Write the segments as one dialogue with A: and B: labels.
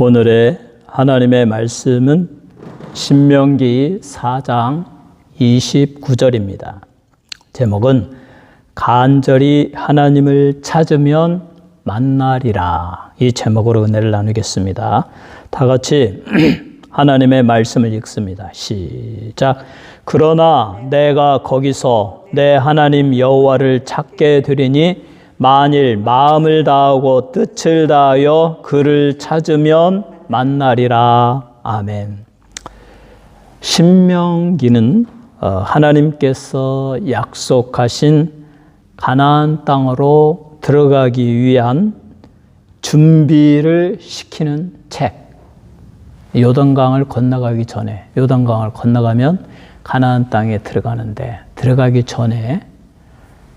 A: 오늘의 하나님의 말씀은 신명기 4장 29절입니다. 제목은 간절히 하나님을 찾으면 만나리라. 이 제목으로 은혜를 나누겠습니다. 다 같이 하나님의 말씀을 읽습니다. 시작. 그러나 내가 거기서 내 하나님 여호와를 찾게 되리니 만일 마음을 다하고 뜻을 다하여 그를 찾으면 만나리라. 아멘. 신명기는 하나님께서 약속하신 가나안 땅으로 들어가기 위한 준비를 시키는 책. 요단강을 건너가기 전에, 요단강을 건너가면 가나안 땅에 들어가는데, 들어가기 전에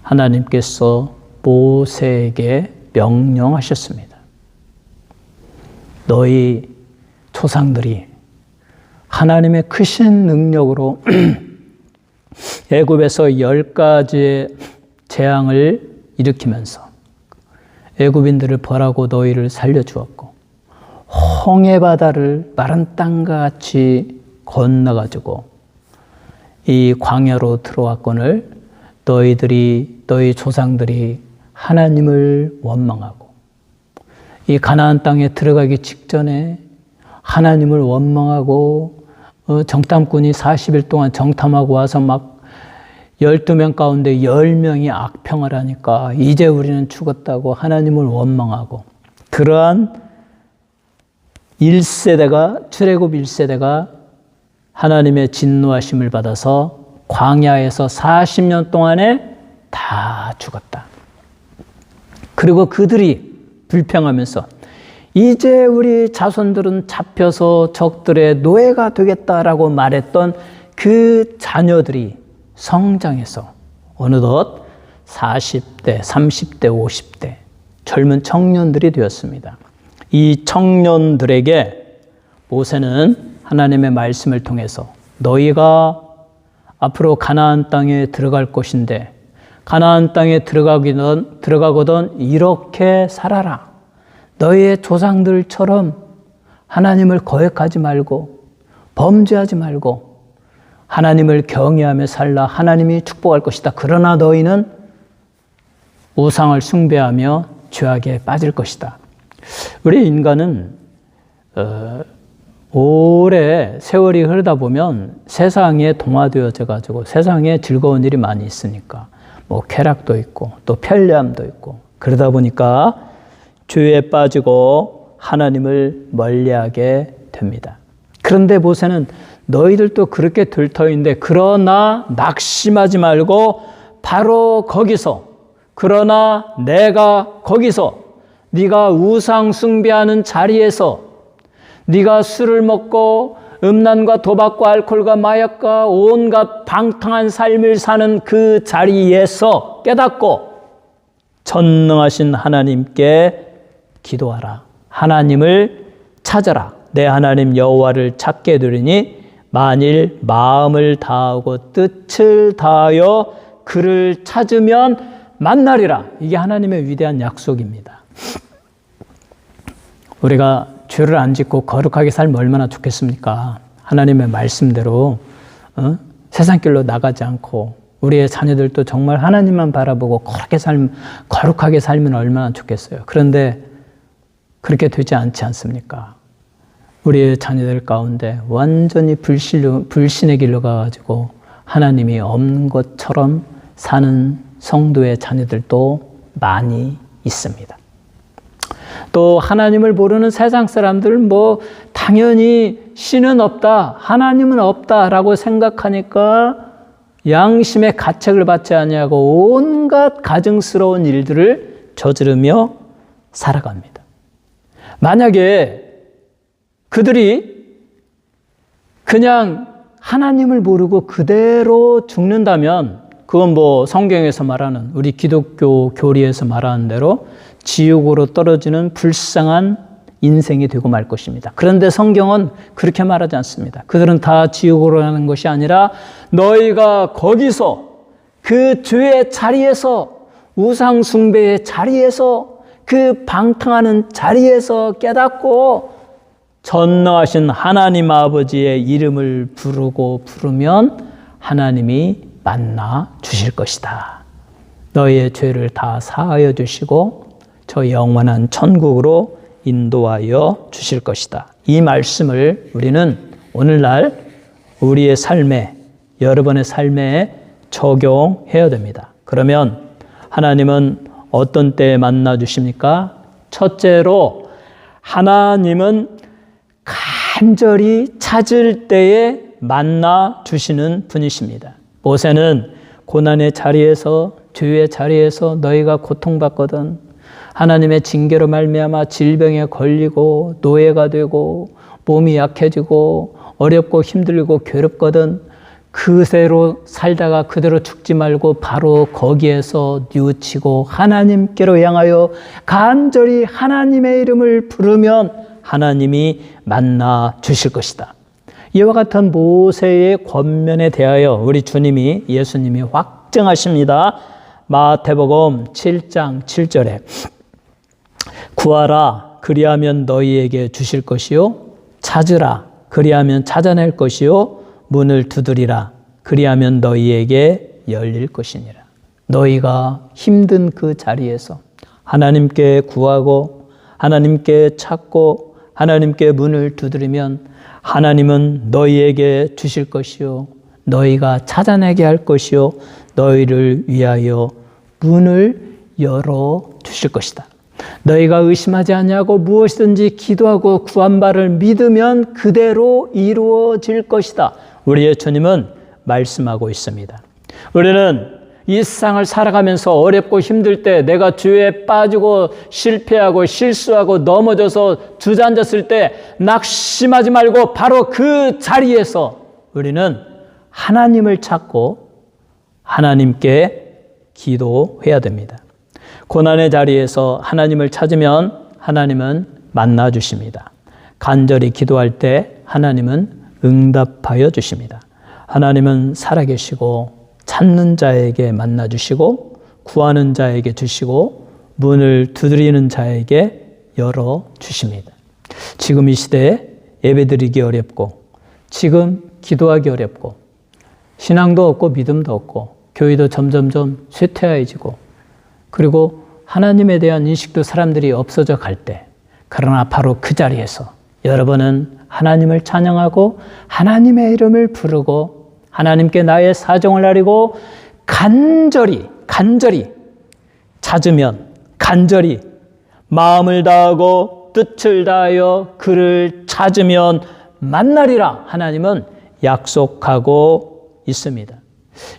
A: 하나님께서 모세에게 명령하셨습니다. 너희 조상들이 하나님의 크신 능력으로 애굽에서 10가지의 재앙을 일으키면서 애굽인들을 벌하고 너희를 살려주었고, 홍해 바다를 마른 땅과 같이 건너가지고 이 광야로 들어왔거늘 너희 조상들이 하나님을 원망하고 이 가나안 땅에 들어가기 직전에 하나님을 원망하고 정탐꾼이 40일 동안 정탐하고 와서 막 12명 가운데 10명이 악평을 하니까 이제 우리는 죽었다고 하나님을 원망하고, 그러한 1세대가 출애굽 1세대가 하나님의 진노하심을 받아서 광야에서 40년 동안에 다 죽었다. 그리고 그들이 불평하면서 이제 우리 자손들은 잡혀서 적들의 노예가 되겠다라고 말했던 그 자녀들이 성장해서 어느덧 40대, 30대, 50대 젊은 청년들이 되었습니다. 이 청년들에게 모세는 하나님의 말씀을 통해서 너희가 앞으로 가나안 땅에 들어갈 것인데 가나안 땅에 들어가거든 이렇게 살아라. 너희의 조상들처럼 하나님을 거역하지 말고 범죄하지 말고 하나님을 경외하며 살라. 하나님이 축복할 것이다. 그러나 너희는 우상을 숭배하며 죄악에 빠질 것이다. 우리 인간은 오래 세월이 흐르다 보면 세상에 동화되어져 가지고 세상에 즐거운 일이 많이 있으니까 뭐 쾌락도 있고 또 편리함도 있고 그러다 보니까 죄에 빠지고 하나님을 멀리하게 됩니다. 그런데 모세는 너희들도 그렇게 될 터인데 그러나 낙심하지 말고 바로 거기서, 그러나 내가 거기서 네가 우상 숭배하는 자리에서 네가 술을 먹고 음란과 도박과 알코올과 마약과 온갖 방탕한 삶을 사는 그 자리에서 깨닫고 전능하신 하나님께 기도하라. 하나님을 찾아라. 내 하나님 여호와를 찾게 되리니 만일 마음을 다하고 뜻을 다하여 그를 찾으면 만나리라. 이게 하나님의 위대한 약속입니다. 우리가 죄를 안 짓고 거룩하게 살면 얼마나 좋겠습니까? 하나님의 말씀대로 세상 길로 나가지 않고 우리의 자녀들도 정말 하나님만 바라보고 거룩하게 살면 얼마나 좋겠어요. 그런데 그렇게 되지 않지 않습니까? 우리의 자녀들 가운데 완전히 불신의 길로 가가지고 하나님이 없는 것처럼 사는 성도의 자녀들도 많이 있습니다. 또 하나님을 모르는 세상 사람들은 뭐 당연히 신은 없다, 하나님은 없다라고 생각하니까 양심의 가책을 받지 아니하고 온갖 가증스러운 일들을 저지르며 살아갑니다. 만약에 그들이 그냥 하나님을 모르고 그대로 죽는다면 그건 뭐 성경에서 말하는, 우리 기독교 교리에서 말하는 대로 지옥으로 떨어지는 불쌍한 인생이 되고 말 것입니다. 그런데 성경은 그렇게 말하지 않습니다. 그들은 다 지옥으로 가는 것이 아니라 너희가 거기서 그 죄의 자리에서, 우상 숭배의 자리에서, 그 방탕하는 자리에서 깨닫고 전능하신 하나님 아버지의 이름을 부르면 하나님이 만나 주실 것이다. 너희의 죄를 다 사하여 주시고 저 영원한 천국으로 인도하여 주실 것이다. 이 말씀을 우리는 오늘날 우리의 삶에, 여러분의 삶에 적용해야 됩니다. 그러면 하나님은 어떤 때에 만나 주십니까? 첫째로 하나님은 간절히 찾을 때에 만나 주시는 분이십니다. 모세는 고난의 자리에서, 죄의 자리에서 너희가 고통받거든 하나님의 징계로 말미암아 질병에 걸리고 노예가 되고 몸이 약해지고 어렵고 힘들고 괴롭거든 그대로 살다가 그대로 죽지 말고 바로 거기에서 뉘우치고 하나님께로 향하여 간절히 하나님의 이름을 부르면 하나님이 만나 주실 것이다. 이와 같은 모세의 권면에 대하여 우리 주님이, 예수님이 확증하십니다. 마태복음 7장 7절에 구하라 그리하면 너희에게 주실 것이요 찾으라 그리하면 찾아낼 것이요 문을 두드리라 그리하면 너희에게 열릴 것이니라. 너희가 힘든 그 자리에서 하나님께 구하고 하나님께 찾고 하나님께 문을 두드리면 하나님은 너희에게 주실 것이요 너희가 찾아내게 할 것이요 너희를 위하여 문을 열어 주실 것이다. 너희가 의심하지 아니하고 무엇이든지 기도하고 구한 바를 믿으면 그대로 이루어질 것이다. 우리의 주님은 말씀하고 있습니다. 우리는 이 세상을 살아가면서 어렵고 힘들 때 내가 죄에 빠지고 실패하고 실수하고 넘어져서 주저앉았을 때 낙심하지 말고 바로 그 자리에서 우리는 하나님을 찾고 하나님께 기도해야 됩니다. 고난의 자리에서 하나님을 찾으면 하나님은 만나 주십니다. 간절히 기도할 때 하나님은 응답하여 주십니다. 하나님은 살아계시고 찾는 자에게 만나 주시고 구하는 자에게 주시고 문을 두드리는 자에게 열어 주십니다. 지금 이 시대에 예배드리기 어렵고 지금 기도하기 어렵고 신앙도 없고 믿음도 없고 교회도 점점점 쇠퇴해지고 그리고 하나님에 대한 인식도 사람들이 없어져 갈 때, 그러나 바로 그 자리에서 여러분은 하나님을 찬양하고 하나님의 이름을 부르고 하나님께 나의 사정을 아뢰고 간절히 찾으면 간절히 마음을 다하고 뜻을 다하여 그를 찾으면 만나리라 하나님은 약속하고 있습니다.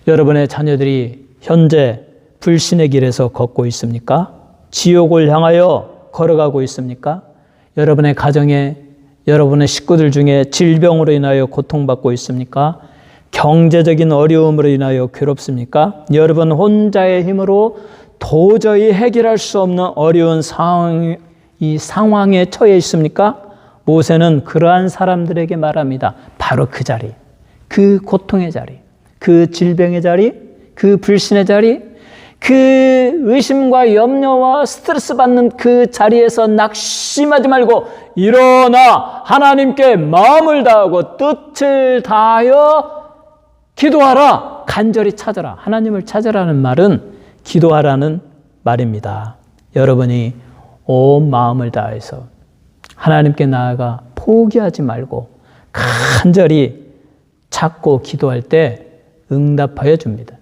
A: 여러분의 자녀들이 현재 불신의 길에서 걷고 있습니까? 지옥을 향하여 걸어가고 있습니까? 여러분의 가정에 여러분의 식구들 중에 질병으로 인하여 고통받고 있습니까? 경제적인 어려움으로 인하여 괴롭습니까? 여러분 혼자의 힘으로 도저히 해결할 수 없는 어려운 이 상황에 처해 있습니까? 모세는 그러한 사람들에게 말합니다. 바로 그 자리, 그 고통의 자리, 그 질병의 자리, 그 불신의 자리, 그 의심과 염려와 스트레스 받는 그 자리에서 낙심하지 말고 일어나 하나님께 마음을 다하고 뜻을 다하여 기도하라. 간절히 찾아라. 하나님을 찾으라는 말은 기도하라는 말입니다. 여러분이 온 마음을 다해서 하나님께 나아가 포기하지 말고 간절히 찾고 기도할 때 응답하여 줍니다.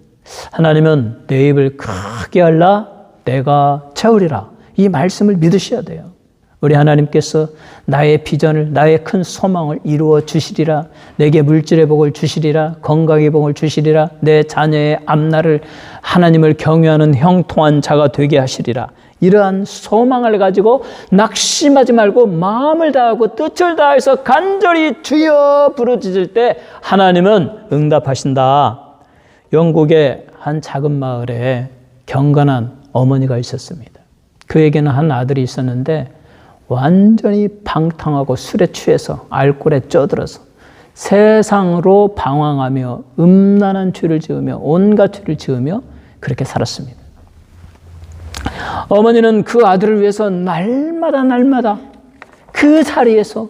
A: 하나님은 내 입을 크게 열라 내가 채우리라. 이 말씀을 믿으셔야 돼요. 우리 하나님께서 나의 비전을, 나의 큰 소망을 이루어 주시리라. 내게 물질의 복을 주시리라. 건강의 복을 주시리라. 내 자녀의 앞날을 하나님을 경외하는 형통한 자가 되게 하시리라. 이러한 소망을 가지고 낙심하지 말고 마음을 다하고 뜻을 다해서 간절히 주여 부르짖을 때 하나님은 응답하신다. 영국의 한 작은 마을에 경건한 어머니가 있었습니다. 그에게는 한 아들이 있었는데 완전히 방탕하고 술에 취해서 알코올에 쪄들어서 세상으로 방황하며 음란한 죄를 지으며 온갖 죄를 지으며 그렇게 살았습니다. 어머니는 그 아들을 위해서 날마다 그 자리에서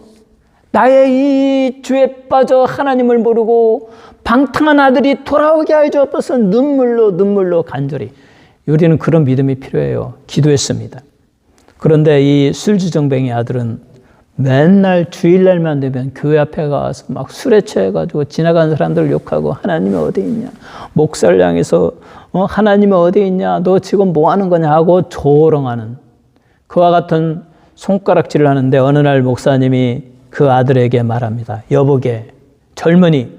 A: 나의 이 죄에 빠져 하나님을 모르고 방탕한 아들이 돌아오게 하여 주옵소서. 눈물로 간절히. 우리는 그런 믿음이 필요해요. 기도했습니다. 그런데 이 술주정뱅이 아들은 맨날 주일날만 되면 교회 앞에 가서 막 술에 취해가지고 지나가는 사람들 욕하고 하나님이 어디 있냐, 목사를 향해서 하나님이 어디 있냐, 너 지금 뭐 하는 거냐 하고 조롱하는 그와 같은 손가락질을 하는데 어느 날 목사님이 그 아들에게 말합니다. 여보게, 젊은이,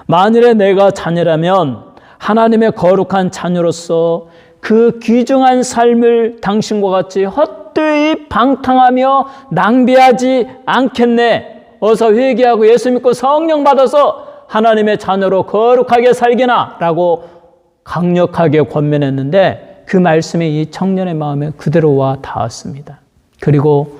A: 만일에 내가 자녀라면 하나님의 거룩한 자녀로서 그 귀중한 삶을 당신과 같이 헛되이 방탕하며 낭비하지 않겠네. 어서 회개하고 예수 믿고 성령 받아서 하나님의 자녀로 거룩하게 살게나 라고 강력하게 권면했는데 그 말씀이 이 청년의 마음에 그대로 와 닿았습니다. 그리고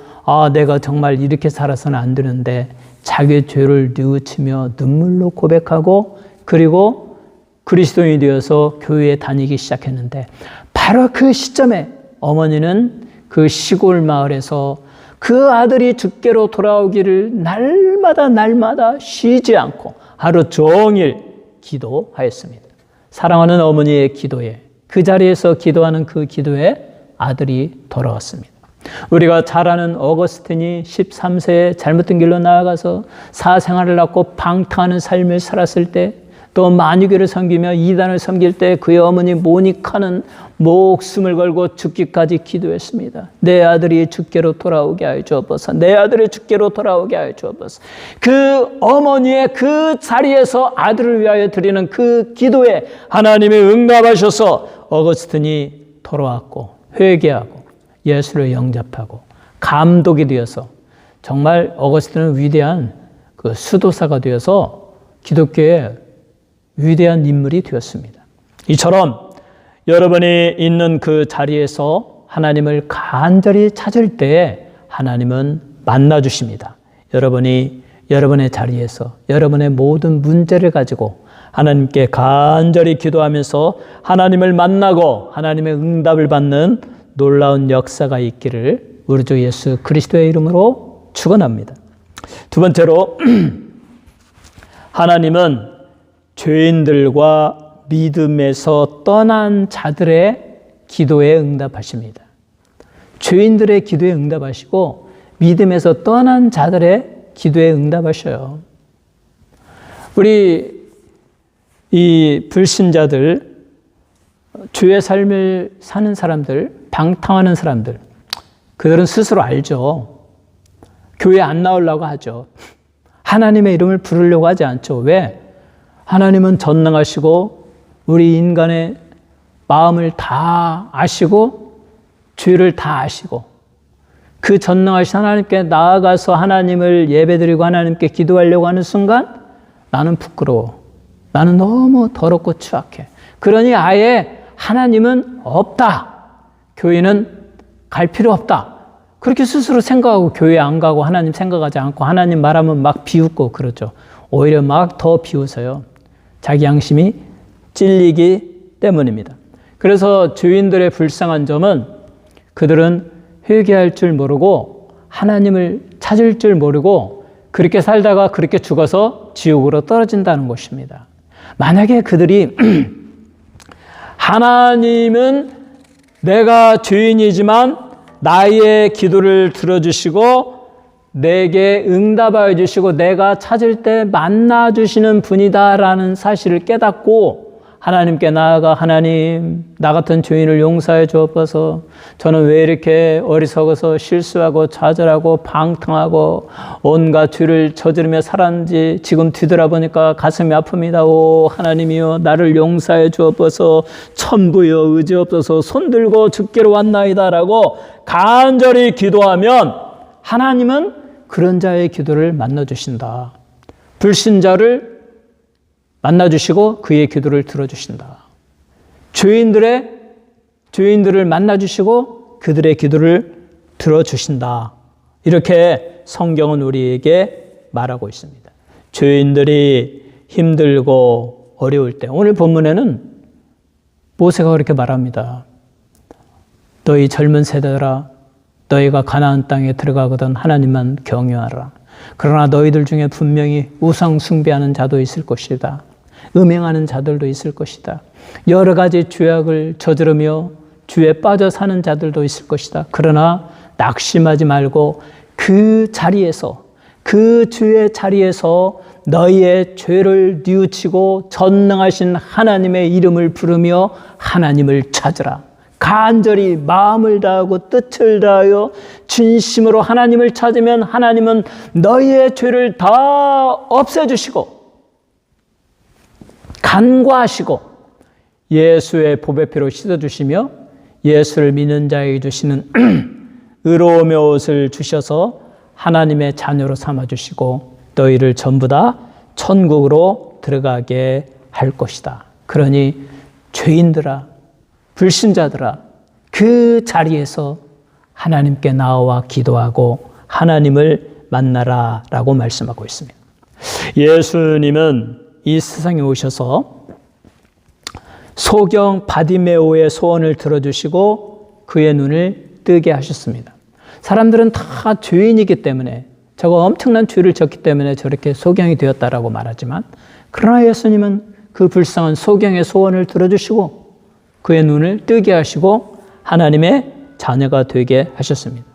A: 내가 정말 이렇게 살아서는 안 되는데 자기의 죄를 뉘우치며 눈물로 고백하고 그리고 그리스도인이 되어서 교회에 다니기 시작했는데 바로 그 시점에 어머니는 그 시골 마을에서 그 아들이 주께로 돌아오기를 날마다 쉬지 않고 하루 종일 기도하였습니다. 사랑하는 어머니의 기도에, 그 자리에서 기도하는 그 기도에 아들이 돌아왔습니다. 우리가 잘 아는 어거스틴이 13세에 잘못된 길로 나아가서 사생활을 낳고 방탕하는 삶을 살았을 때, 또 만유교를 섬기며 이단을 섬길 때 그의 어머니 모니카는 목숨을 걸고 죽기까지 기도했습니다. 내 아들이 주께로 돌아오게 하여 주옵소서. 내 아들이 주께로 돌아오게 하여 주옵소서. 그 어머니의 그 자리에서 아들을 위하여 드리는 그 기도에 하나님이 응답하셔서 어거스틴이 돌아왔고 회개하고 예수를 영접하고 감독이 되어서 정말 어거스틴은 위대한 그 수도사가 되어서 기독교의 위대한 인물이 되었습니다. 이처럼 여러분이 있는 그 자리에서 하나님을 간절히 찾을 때 하나님은 만나주십니다. 여러분이 여러분의 자리에서 여러분의 모든 문제를 가지고 하나님께 간절히 기도하면서 하나님을 만나고 하나님의 응답을 받는 놀라운 역사가 있기를 우리 주 예수 그리스도의 이름으로 축원합니다. 두 번째로 하나님은 죄인들과 믿음에서 떠난 자들의 기도에 응답하십니다. 죄인들의 기도에 응답하시고 믿음에서 떠난 자들의 기도에 응답하셔요. 우리 이 불신자들, 주의 삶을 사는 사람들, 방탕하는 사람들, 그들은 스스로 알죠. 교회 안 나오려고 하죠. 하나님의 이름을 부르려고 하지 않죠. 왜? 하나님은 전능하시고 우리 인간의 마음을 다 아시고 죄를 다 아시고 그 전능하신 하나님께 나아가서 하나님을 예배드리고 하나님께 기도하려고 하는 순간 나는 부끄러워. 나는 너무 더럽고 추악해. 그러니 아예 하나님은 없다. 교회는 갈 필요 없다. 그렇게 스스로 생각하고 교회 안 가고 하나님 생각하지 않고 하나님 말하면 막 비웃고 그러죠. 오히려 막 더 비웃어요. 자기 양심이 찔리기 때문입니다. 그래서 죄인들의 불쌍한 점은 그들은 회개할 줄 모르고 하나님을 찾을 줄 모르고 그렇게 살다가 그렇게 죽어서 지옥으로 떨어진다는 것입니다. 만약에 그들이 하나님은 내가 죄인이지만 나의 기도를 들어주시고 내게 응답하여 주시고 내가 찾을 때 만나주시는 분이다라는 사실을 깨닫고 하나님께 나아가 하나님, 나 같은 죄인을 용서해 주옵소서. 저는 왜 이렇게 어리석어서 실수하고 좌절하고 방탕하고 온갖 죄를 저지르며 살았는지 지금 뒤돌아보니까 가슴이 아픕니다. 오 하나님이여 나를 용서해 주옵소서. 천부여 의지옵소서. 손들고 주께로 왔나이다 라고 간절히 기도하면 하나님은 그런 자의 기도를 만나주신다. 불신자를 만나주시고 그의 기도를 들어주신다. 죄인들을 만나주시고 그들의 기도를 들어주신다. 이렇게 성경은 우리에게 말하고 있습니다. 죄인들이 힘들고 어려울 때, 오늘 본문에는 모세가 그렇게 말합니다. 너희 젊은 세대들아, 너희가 가나안 땅에 들어가거든 하나님만 경외하라. 그러나 너희들 중에 분명히 우상 숭배하는 자도 있을 것이다. 음행하는 자들도 있을 것이다. 여러 가지 죄악을 저지르며 죄에 빠져 사는 자들도 있을 것이다. 그러나 낙심하지 말고 그 자리에서, 그 주의 자리에서 너희의 죄를 뉘우치고 전능하신 하나님의 이름을 부르며 하나님을 찾으라. 간절히 마음을 다하고 뜻을 다하여 진심으로 하나님을 찾으면 하나님은 너희의 죄를 다 없애주시고 간과하시고 예수의 보배 피로 씻어주시며 예수를 믿는 자에게 주시는 의로움의 옷을 주셔서 하나님의 자녀로 삼아주시고 너희를 전부 다 천국으로 들어가게 할 것이다. 그러니 죄인들아, 불신자들아, 그 자리에서 하나님께 나와 기도하고 하나님을 만나라 라고 말씀하고 있습니다. 예수님은 이 세상에 오셔서 소경 바디메오의 소원을 들어주시고 그의 눈을 뜨게 하셨습니다. 사람들은 다 죄인이기 때문에 저거 엄청난 죄를 졌기 때문에 저렇게 소경이 되었다라고 말하지만 그러나 예수님은 그 불쌍한 소경의 소원을 들어주시고 그의 눈을 뜨게 하시고 하나님의 자녀가 되게 하셨습니다.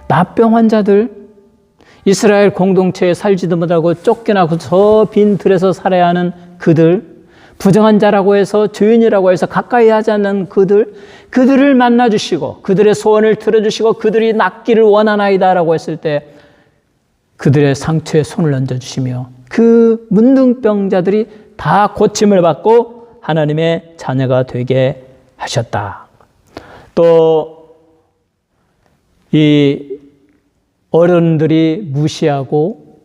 A: 나병 환자들, 이스라엘 공동체에 살지도 못하고 쫓겨나고 저 빈 들에서 살아야 하는 그들, 부정한 자라고 해서 죄인이라고 해서 가까이 하지 않는 그들을 만나주시고 그들의 소원을 들어주시고 그들이 낫기를 원하나이다라고 했을 때 그들의 상처에 손을 얹어주시며 그 문둥병자들이 다 고침을 받고 하나님의 자녀가 되게 하셨다. 또 이 어른들이 무시하고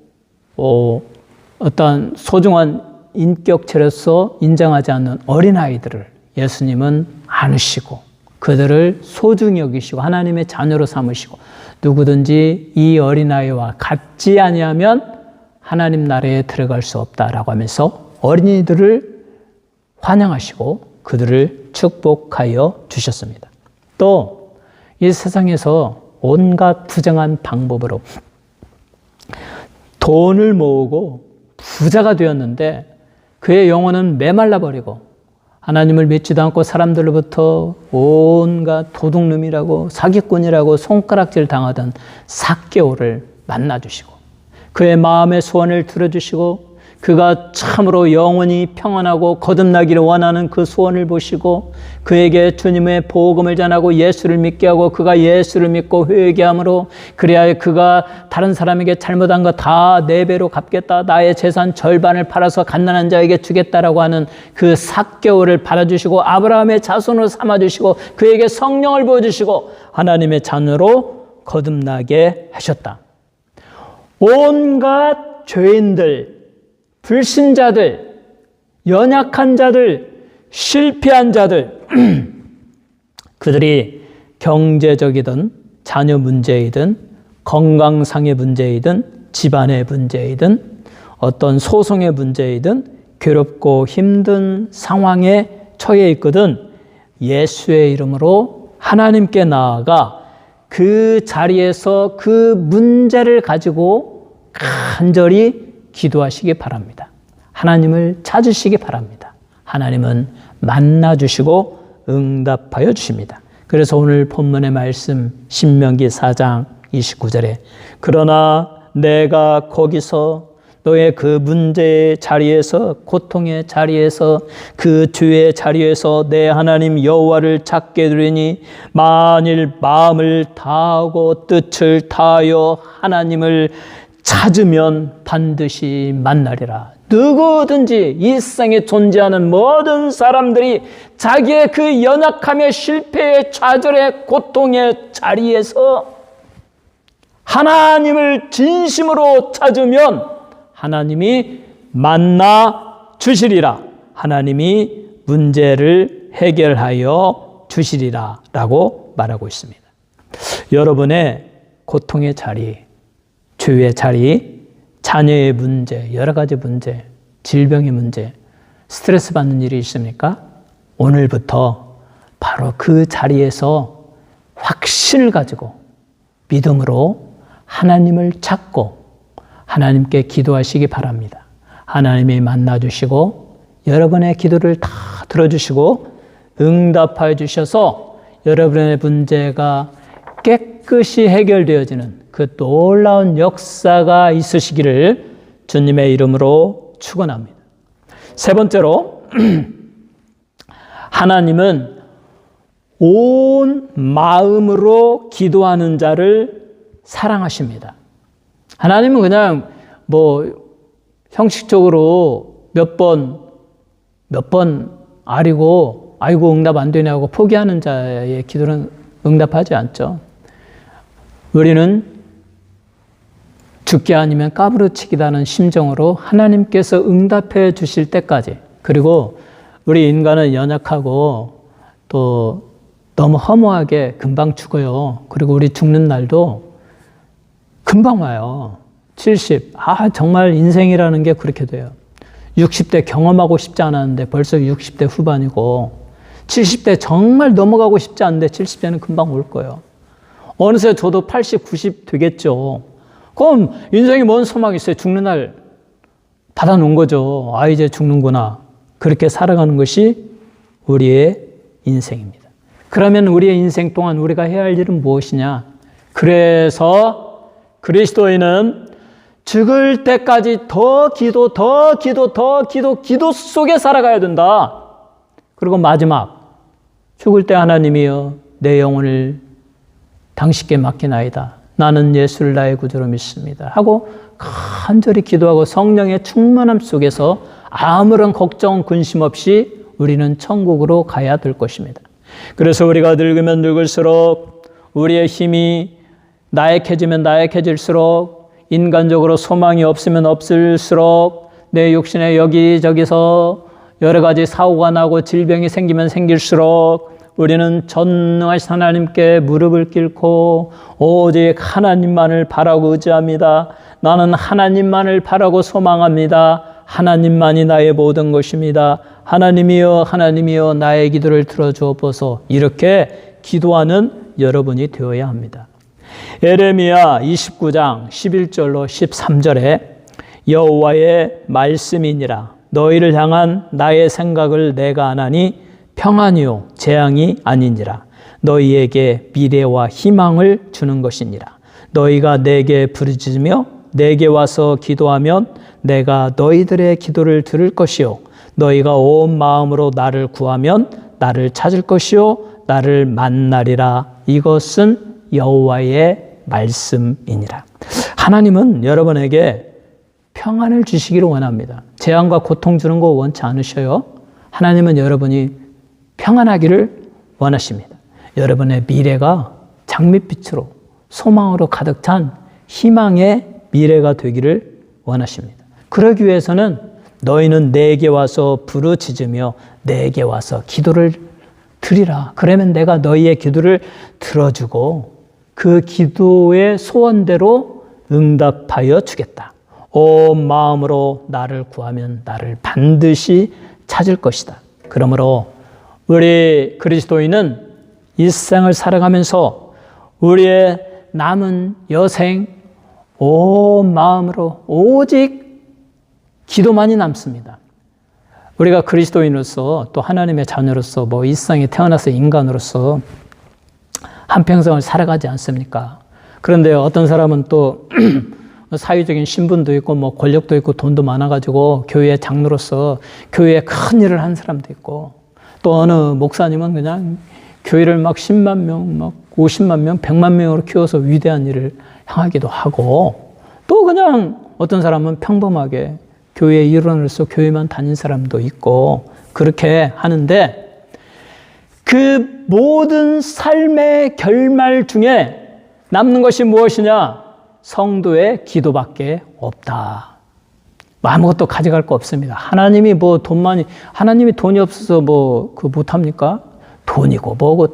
A: 어떤 소중한 인격체로서 인정하지 않는 어린아이들을 예수님은 안으시고 그들을 소중히 여기시고 하나님의 자녀로 삼으시고 누구든지 이 어린아이와 같지 아니하면 하나님 나라에 들어갈 수 없다라고 하면서 어린이들을 환영하시고 그들을 축복하여 주셨습니다. 또 이 세상에서 온갖 부정한 방법으로 돈을 모으고 부자가 되었는데 그의 영혼은 메말라 버리고 하나님을 믿지도 않고 사람들로부터 온갖 도둑놈이라고 사기꾼이라고 손가락질 당하던 삭개오를 만나주시고 그의 마음의 소원을 들어주시고 그가 참으로 영원히 평안하고 거듭나기를 원하는 그 소원을 보시고 그에게 주님의 복음을 전하고 예수를 믿게 하고 그가 예수를 믿고 회개함으로 그래야 그가 다른 사람에게 잘못한 거 다 4배로 갚겠다. 나의 재산 절반을 팔아서 갓난한 자에게 주겠다라고 하는 그 삭개오를 받아주시고 아브라함의 자손으로 삼아주시고 그에게 성령을 부어주시고 하나님의 자녀로 거듭나게 하셨다. 온갖 죄인들, 불신자들, 연약한 자들, 실패한 자들, 그들이 경제적이든 자녀 문제이든 건강상의 문제이든 집안의 문제이든 어떤 소송의 문제이든 괴롭고 힘든 상황에 처해 있거든 예수의 이름으로 하나님께 나아가 그 자리에서 그 문제를 가지고 간절히 기도하시기 바랍니다. 하나님을 찾으시기 바랍니다. 하나님은 만나주시고 응답하여 주십니다. 그래서 오늘 본문의 말씀 신명기 4장 29절에 그러나 내가 거기서 너의 그 문제의 자리에서 고통의 자리에서 그 죄의 자리에서 내 하나님 여호와를 찾게 되리니 만일 마음을 다하고 뜻을 다하여 하나님을 찾으면 반드시 만나리라. 누구든지 이 세상에 존재하는 모든 사람들이 자기의 그 연약함의 실패의 좌절의 고통의 자리에서 하나님을 진심으로 찾으면 하나님이 만나 주시리라. 하나님이 문제를 해결하여 주시리라 라고 말하고 있습니다. 여러분의 고통의 자리, 죄의 자리, 자녀의 문제, 여러 가지 문제, 질병의 문제, 스트레스 받는 일이 있습니까? 오늘부터 바로 그 자리에서 확신을 가지고 믿음으로 하나님을 찾고 하나님께 기도하시기 바랍니다. 하나님이 만나주시고 여러분의 기도를 다 들어주시고 응답하여 주셔서 여러분의 문제가 깨끗이 해결되어지는 그 놀라운 역사가 있으시기를 주님의 이름으로 축원합니다. 세 번째로 하나님은 온 마음으로 기도하는 자를 사랑하십니다. 하나님은 그냥 형식적으로 몇 번 아이고 응답 안 되냐고 포기하는 자의 기도는 응답하지 않죠. 우리는 죽기 아니면 까부러치기다는 심정으로 하나님께서 응답해 주실 때까지, 그리고 우리 인간은 연약하고 또 너무 허무하게 금방 죽어요. 그리고 우리 죽는 날도 금방 와요. 70, 정말 인생이라는 게 그렇게 돼요. 60대 경험하고 싶지 않았는데 벌써 60대 후반이고, 70대 정말 넘어가고 싶지 않은데 70대는 금방 올 거예요. 어느새 저도 80, 90 되겠죠. 그럼 인생이 뭔 소망이 있어요? 죽는 날 받아놓은 거죠. 이제 죽는구나. 그렇게 살아가는 것이 우리의 인생입니다. 그러면 우리의 인생 동안 우리가 해야 할 일은 무엇이냐? 그래서 그리스도인은 죽을 때까지 더 기도 속에 살아가야 된다. 그리고 마지막, 죽을 때 하나님이여 내 영혼을 당신께 맡기나이다. 나는 예수를 나의 구주로 믿습니다. 하고 간절히 기도하고 성령의 충만함 속에서 아무런 걱정, 근심 없이 우리는 천국으로 가야 될 것입니다. 그래서 우리가 늙으면 늙을수록 우리의 힘이 나약해지면 나약해질수록 인간적으로 소망이 없으면 없을수록 내 육신에 여기저기서 여러 가지 사고가 나고 질병이 생기면 생길수록 우리는 전능하신 하나님께 무릎을 꿇고 오직 하나님만을 바라고 의지합니다. 나는 하나님만을 바라고 소망합니다. 하나님만이 나의 모든 것입니다. 하나님이여 나의 기도를 들어주옵소서. 이렇게 기도하는 여러분이 되어야 합니다. 에레미야 29장 11절로 13절에 여호와의 말씀이니라. 너희를 향한 나의 생각을 내가 아나니 평안이요 재앙이 아니니라. 너희에게 미래와 희망을 주는 것이니라. 너희가 내게 부르짖으며 내게 와서 기도하면 내가 너희들의 기도를 들을 것이요 너희가 온 마음으로 나를 구하면 나를 찾을 것이요 나를 만나리라. 이것은 여호와의 말씀이니라. 하나님은 여러분에게 평안을 주시기를 원합니다. 재앙과 고통 주는 거 원치 않으셔요. 하나님은 여러분이 평안하기를 원하십니다. 여러분의 미래가 장밋빛으로 소망으로 가득 찬 희망의 미래가 되기를 원하십니다. 그러기 위해서는 너희는 내게 와서 부르짖으며 내게 와서 기도를 드리라. 그러면 내가 너희의 기도를 들어주고 그 기도의 소원대로 응답하여 주겠다. 온 마음으로 나를 구하면 나를 반드시 찾을 것이다. 그러므로 우리 그리스도인은 일생을 살아가면서 우리의 남은 여생 온 마음으로 오직 기도만이 남습니다. 우리가 그리스도인으로서 또 하나님의 자녀로서 이 세상에 태어나서 인간으로서 한평생을 살아가지 않습니까? 그런데 어떤 사람은 또 사회적인 신분도 있고 권력도 있고 돈도 많아가지고 교회 장로로서 교회에 큰 일을 한 사람도 있고, 또 어느 목사님은 그냥 교회를 10만 명, 50만 명, 100만 명으로 키워서 위대한 일을 향하기도 하고, 또 그냥 어떤 사람은 평범하게 교회의 일원으로서 교회만 다닌 사람도 있고, 그렇게 하는데 그 모든 삶의 결말 중에 남는 것이 무엇이냐? 성도의 기도밖에 없다. 아무것도 가져갈 거 없습니다. 하나님이 하나님이 돈이 없어서 못합니까? 돈이고 뭐고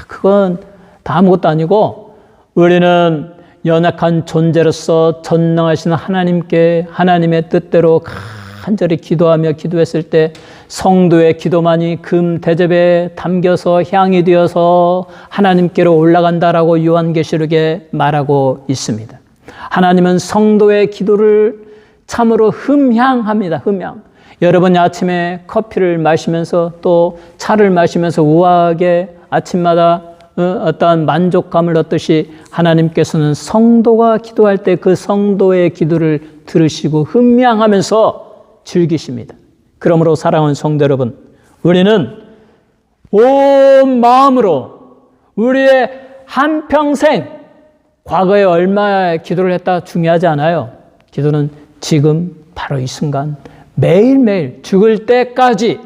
A: 그건 다 아무것도 아니고, 우리는 연약한 존재로서 전능하신 하나님께 하나님의 뜻대로 간절히 기도하며 기도했을 때 성도의 기도만이 금 대접에 담겨서 향이 되어서 하나님께로 올라간다라고 요한계시록에 말하고 있습니다. 하나님은 성도의 기도를 참으로 흠향합니다. 흠향. 여러분이 아침에 커피를 마시면서 또 차를 마시면서 우아하게 아침마다 어떠한 만족감을 얻듯이 하나님께서는 성도가 기도할 때 그 성도의 기도를 들으시고 흠향하면서 즐기십니다. 그러므로 사랑하는 성도 여러분, 우리는 온 마음으로 우리의 한평생 과거에 얼마 기도를 했다 중요하지 않아요. 기도는 지금 바로 이 순간 매일매일 죽을 때까지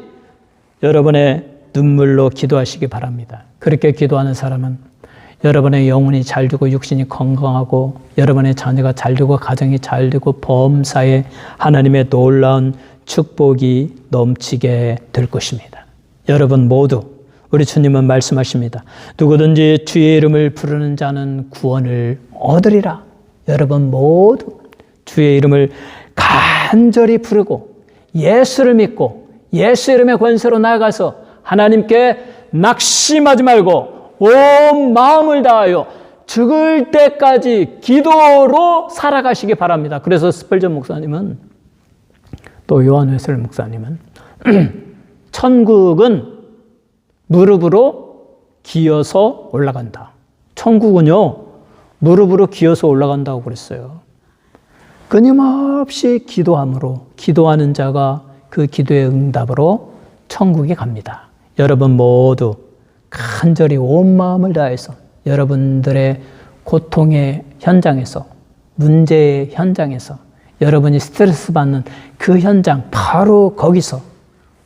A: 여러분의 눈물로 기도하시기 바랍니다. 그렇게 기도하는 사람은 여러분의 영혼이 잘 되고 육신이 건강하고 여러분의 자녀가 잘 되고 가정이 잘 되고 범사에 하나님의 놀라운 축복이 넘치게 될 것입니다. 여러분 모두 우리 주님은 말씀하십니다. 누구든지 주의 이름을 부르는 자는 구원을 얻으리라. 여러분 모두 주의 이름을 간절히 부르고 예수를 믿고 예수 이름의 권세로 나아가서 하나님께 낙심하지 말고 온 마음을 다하여 죽을 때까지 기도로 살아가시기 바랍니다. 그래서 스펄전 목사님은 또 요한 웨슬리 목사님은 천국은 무릎으로 기어서 올라간다. 천국은요, 무릎으로 기어서 올라간다고 그랬어요. 끊임없이 기도함으로 기도하는 자가 그 기도의 응답으로 천국에 갑니다. 여러분 모두 간절히 온 마음을 다해서 여러분들의 고통의 현장에서 문제의 현장에서 여러분이 스트레스 받는 그 현장 바로 거기서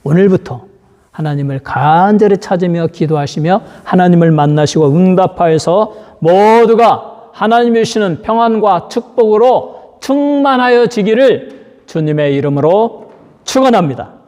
A: 오늘부터 하나님을 간절히 찾으며 기도하시며 하나님을 만나시고 응답하여서 모두가 하나님이 주시는 평안과 축복으로 충만하여지기를 주님의 이름으로 축원합니다.